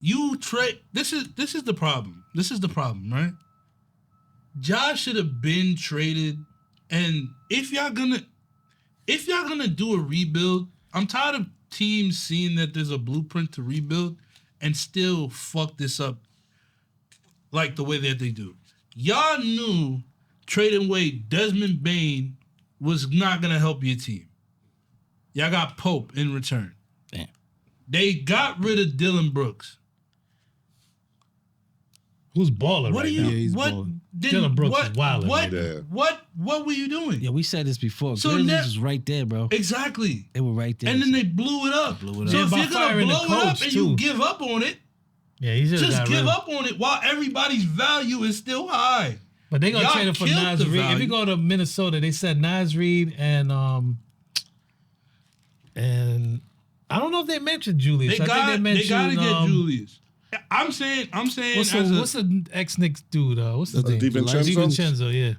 You trade. This is the problem. This is the problem, right? Josh should have been traded, and if y'all gonna do a rebuild, I'm tired of teams seeing that there's a blueprint to rebuild and still fuck this up like the way that they do. Y'all knew trading away Desmond Bane was not gonna help your team. Y'all got Pope in return. Damn. They got rid of Dillon Brooks. Who's balling right now? Yeah, he's balling. Dillon Brooks is wilding. What were you doing? Yeah, we said this before. So Grizzlies was right there, bro. Exactly. They were right there. And then they blew it up. So if you're gonna blow it up and you give up on it, just give up on it while everybody's value is still high. But they're gonna trade it for Nas Reed. If you go to Minnesota, they said Nas Reed and I don't know if they mentioned Julius. They gotta get Julius. I'm saying. What's the ex-Knicks dude? What's the name? DiVincenzo? DiVincenzo, yeah.